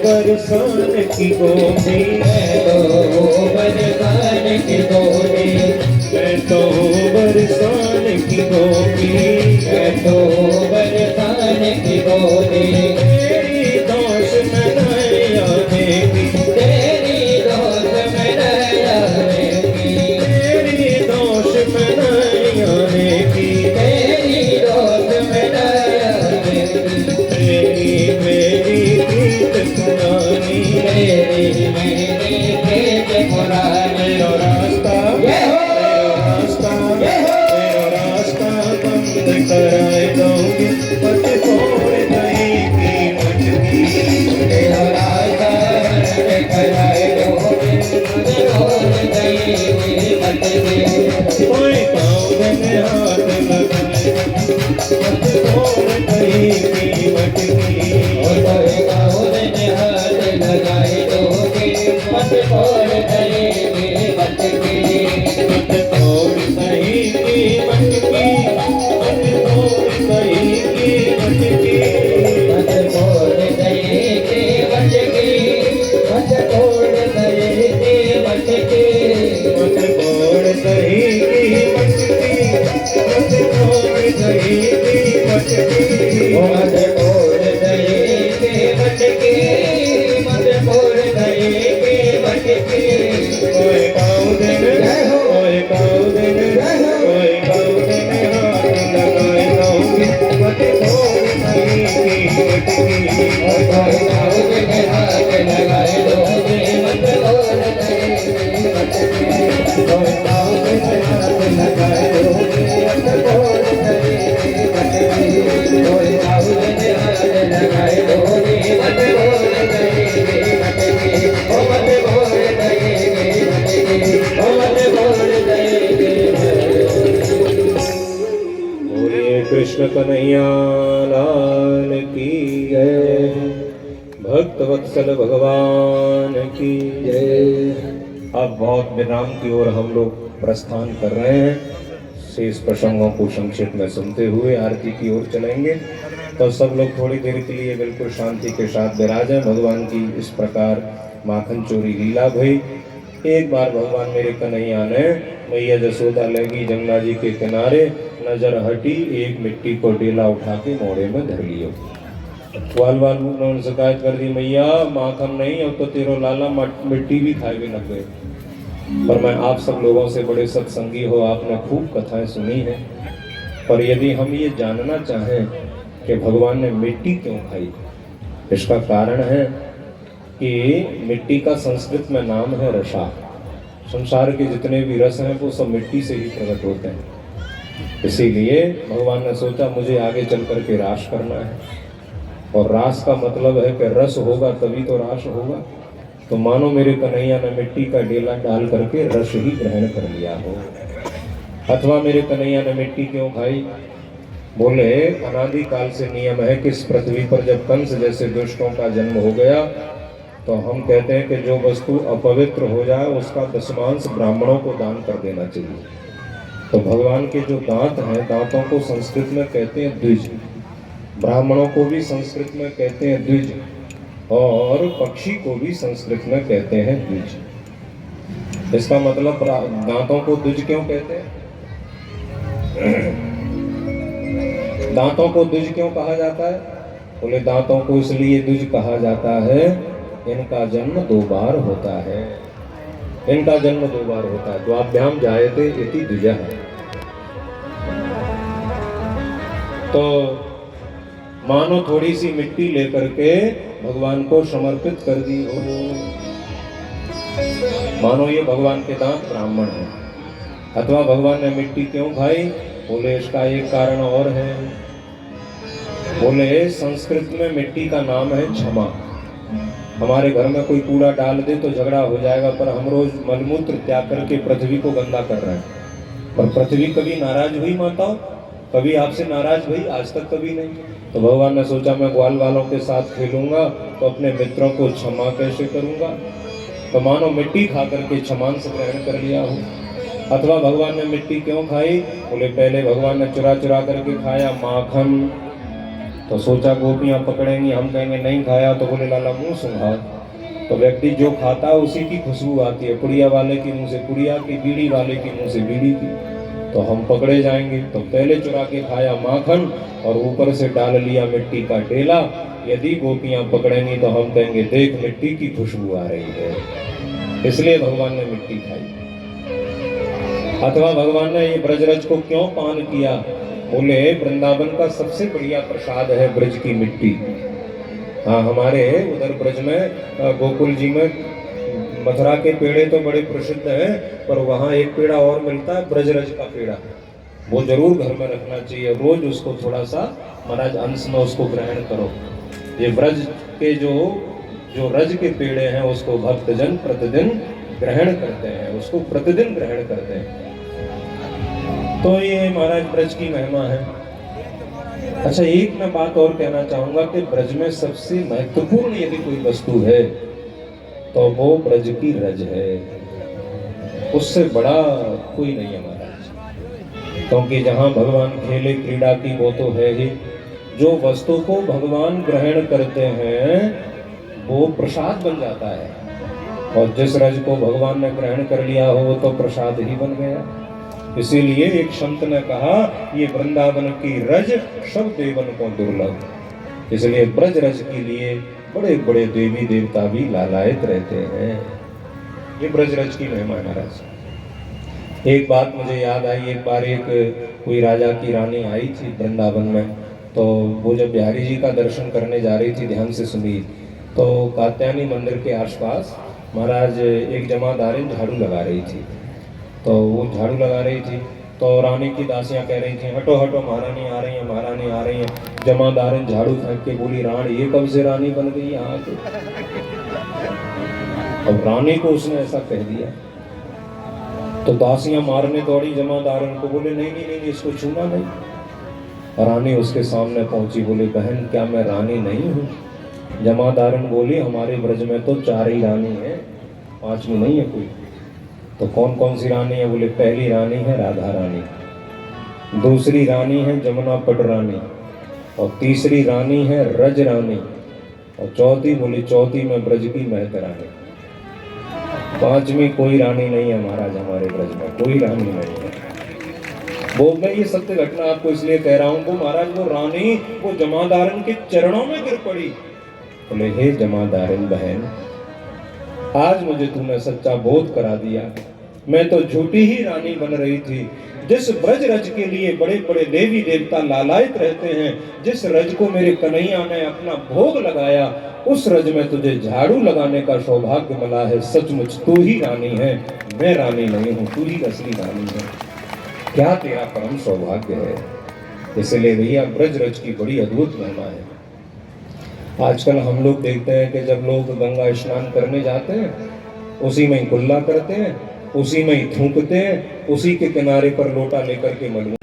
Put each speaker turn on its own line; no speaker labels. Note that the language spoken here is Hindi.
बरसान की गोदी, मैं तो हूँ बरसान की गोदी, मैं तो हूँ बरसान की गोदी, मैं तो हूँ बरसान की गोदी। तेरी दोष में नया देगी, तेरी दोष में नया देगी, तेरी दोष में नया देगी, तेरी दोष में नया देगी। तेरी मेरी प्रीत पुरानी, मेरी मेरी प्रीत पुरानी। तेरा रास्ता, तेरा रास्ता, तेरा रास्ता बंद कराए दूंगी, मत छोड़ देगी मुझकी। तेरा रास्ता बंद कराए दूंगी, मत छोड़ देगी मुझकी। कोई पाँव में हाथ लगाए, मत छोड़ देगी मुझकी। कोई पाँव में हाथ लगाए दोगे, मत छोड़ देगी मुझकी। मत छोड़ देगी मुझकी, मत छोड़ देगी मुझकी, मत छोड़ देगी मुझकी, मत छोड़ देगी मुझकी, मत छोड़ देगी मुझकी, मत छोड़ देगी मुझकी, मत छोड़ देगी मुझकी, मत छोड़ देगी मुझकी। कोई पाँव देने, कोई पाँव देने, कोई पाँव देने हाथ लगाए दूंगी, मत छोड़ देगी मुझकी। कोई पाँव देने हाथ लगाए दूंगी, मत छोड़ देगी मुझकी। कोई पाँव देने हाथ लगाए दूंगी, मत छोड़ देगी मुझकी। कोई पाँव देने हाथ लगाए दूंगी, मत छोड़ देगी मुझकी। ओ मत छोड़ देगी मुझकी, ओ मत छोड़ देगी मुझकी। बोलिए कृष्ण कन्हैया लाल की जय, भक्त वत्सल भगवान की जय। अब बहुत विराम की ओर हम लोग प्रस्थान कर रहे हैं। शेष प्रसंगों को संक्षिप्त में सुनते हुए आरती की ओर चलेंगे। तो सब लोग थोड़ी देर के लिए बिल्कुल शांति के साथ विराजें। भगवान की इस प्रकार माखन चोरी लीला भई। एक बार भगवान मेरे कन्हैया ने मैया जसोदा लगी जमुना जी के किनारे, नजर हटी, एक मिट्टी को डेला उठा के मोड़े में धर लियो। वाल उन्होंने शिकायत कर दी, मैया माखन नहीं, अब तो तेरो लाला मिट्टी भी खाए भी न गए। पर मैं आप सब लोगों से बड़े सत्संगी हो, आपने खूब कथाएं सुनी है। पर यदि हम ये जानना चाहें कि भगवान ने मिट्टी क्यों खाई, इसका कारण है कि मिट्टी का संस्कृत में नाम है रसा। संसार के जितने भी रस हैं वो सब मिट्टी से ही प्रकट होते हैं। इसीलिए भगवान ने सोचा मुझे आगे चल करके रास करना है, और रास का मतलब है कि रस होगा तभी तो रास होगा। तो मानो मेरे कन्हैया ने मिट्टी का डेला डाल करके रस ही ग्रहण कर लिया हो। अथवा मेरे कन्हैया ने मिट्टी क्यों खाई? बोले अनादि काल से नियम है कि इस पृथ्वी पर जब कंस जैसे दुष्टों का जन्म हो गया तो हम कहते हैं कि जो वस्तु अपवित्र हो जाए उसका दशमांश ब्राह्मणों को दान कर देना चाहिए। तो भगवान के जो दांत हैं, दांतों को संस्कृत में कहते हैं द्विज, ब्राह्मणों को भी संस्कृत में कहते हैं द्विज, और पक्षी को भी संस्कृत में कहते हैं द्विज। इसका मतलब दांतों को द्विज क्यों कहते हैं? दांतों को द्विज क्यों कहा जाता है? बोले दांतों को इसलिए द्विज कहा जाता है, इनका जन्म 2 बार होता है। इनका जन्म 2 बार होता है। द्वाभ्याम जायते इति द्विजः। तो मानो थोड़ी सी मिट्टी लेकर के भगवान को समर्पित कर दी हो, मानो ये भगवान के दांत ब्राह्मण है। अथवा भगवान ने मिट्टी क्यों खाई? बोले इसका एक कारण और है। बोले संस्कृत में मिट्टी का नाम है क्षमा। हमारे घर में कोई कूड़ा डाल दे तो झगड़ा हो जाएगा, पर हम रोज मलमूत्र त्याग करके पृथ्वी को गंदा कर रहे हैं। पर पृथ्वी कभी नाराज हुई माताओं? कभी आपसे नाराज भाई आज तक कभी नहीं। तो भगवान ने सोचा मैं ग्वाल वालों के साथ खेलूंगा तो अपने मित्रों को क्षमा कैसे करूंगा, तो मानो मिट्टी खा करके क्षमा से ग्रहण कर लिया हो। अथवा भगवान ने मिट्टी क्यों खाई, बोले पहले भगवान ने चुरा चुरा करके खाया माखन, तो सोचा गोपियां पकड़ेंगी, हम कहेंगे नहीं खाया तो बोले लाला मुंह सुंघाओ। तो व्यक्ति जो खाता है उसी की खुशबू आती है, पुड़िया वाले के मुंह से पुड़िया की, बीड़ी वाले के मुंह से बीड़ी की, तो हम पकड़े जाएंगे। तो पहले चुरा के खाया माखन और ऊपर से डाल लिया मिट्टी का ढेला। यदि गोपियां पकड़ेंगी तो हम कहेंगे देख मिट्टी की खुशबू आ रही है, इसलिए भगवान ने मिट्टी खाई। अथवा भगवान ने ये ब्रजरज को क्यों पान किया, बोले वृंदावन का सबसे बढ़िया प्रसाद है ब्रज की मिट्टी। हाँ, हमारे उधर ब्रज में गोकुल जी में मथुरा के पेड़े तो बड़े प्रसिद्ध हैं, पर वहाँ एक पेड़ा और मिलता है ब्रजरज का पेड़ा, वो जरूर घर में रखना चाहिए, रोज उसको थोड़ा सा महाराज अंश में उसको ग्रहण करो। ये ब्रज के जो रज के पेड़े हैं उसको भक्तजन प्रतिदिन ग्रहण करते हैं, उसको प्रतिदिन ग्रहण करते हैं। तो ये महाराज ब्रज की महिमा है। अच्छा, एक मैं बात और कहना चाहूंगा कि ब्रज में सबसे महत्वपूर्ण यदि कोई वस्तु है तो वो ब्रज की रज है, उससे बड़ा कोई नहीं है महाराज। क्योंकि जहाँ भगवान खेले क्रीड़ा की वो तो है ही, जो वस्तु को भगवान ग्रहण करते हैं वो प्रसाद बन जाता है, और जिस रज को भगवान ने ग्रहण कर लिया हो वो तो प्रसाद ही बन गया। इसीलिए एक संत ने कहा ये वृंदावन की रज सब देवन को दुर्लभ। इसलिए ब्रज रज के लिए बड़े बड़े देवी देवता भी लालायित रहते हैं। ये ब्रज रज की महिमा है महाराज। एक बात मुझे याद आई, एक बार एक कोई राजा की रानी आई थी वृंदावन में, तो वो जब बिहारी जी का दर्शन करने जा रही थी, ध्यान से सुनी, तो कात्यायनी मंदिर के आसपास महाराज एक जमादारिन झाड़ू लगा रही थी। तो वो झाड़ू लगा रही थी तो रानी की दासियां कह रही थी हटो हटो महारानी आ रही है, महारानी आ रही है। जमादारिन झाड़ू फेंक के बोली रानी ये कब से रानी बन गई यहाँ के। अब रानी को उसने ऐसा कह दिया तो दासियां मारने दौड़ी जमादारिन को, बोले नहीं नहीं नहीं इसको छूना नहीं। रानी उसके सामने पहुंची, बोले बहन क्या मैं रानी नहीं हूँ। जमादारिन बोली हमारे ब्रज में तो 4 ही रानी है, 5वीं नहीं है कोई। तो कौन कौन सी रानी है, बोले पहली रानी है राधा रानी, दूसरी रानी है जमुना पट रानी, और तीसरी रानी है रज रानी, और चौथी बोली चौथी में ब्रज की महत रानी। 5वीं कोई रानी नहीं है महाराज, हमारे ब्रज में कोई रानी नहीं है। वो मैं ये सत्य घटना आपको इसलिए कह रहा हूँ, वो महाराज वो रानी वो जमादारिन के चरणों में गिर पड़ी। बोले हे जमादारिन बहन, आज मुझे तूने सच्चा बोध करा दिया, मैं तो झूठी ही रानी बन रही थी। जिस ब्रज रज के लिए बड़े बड़े देवी देवता लालायित रहते हैं, जिस रज को मेरे कन्हैया ने अपना भोग लगाया, उस रज में तुझे झाड़ू लगाने का सौभाग्य मिला है। सचमुच तू ही रानी है, मैं रानी नहीं हूँ, तू ही असली रानी है। क्या तेरा परम सौभाग्य है। इसलिए भैया ब्रज रज की बड़ी अद्भुत महिमा है। आजकल हम लोग देखते हैं कि जब लोग गंगा स्नान करने जाते हैं उसी में ही कुल्ला करते हैं, उसी में ही थूकते हैं, उसी के किनारे पर लोटा लेकर के मलूं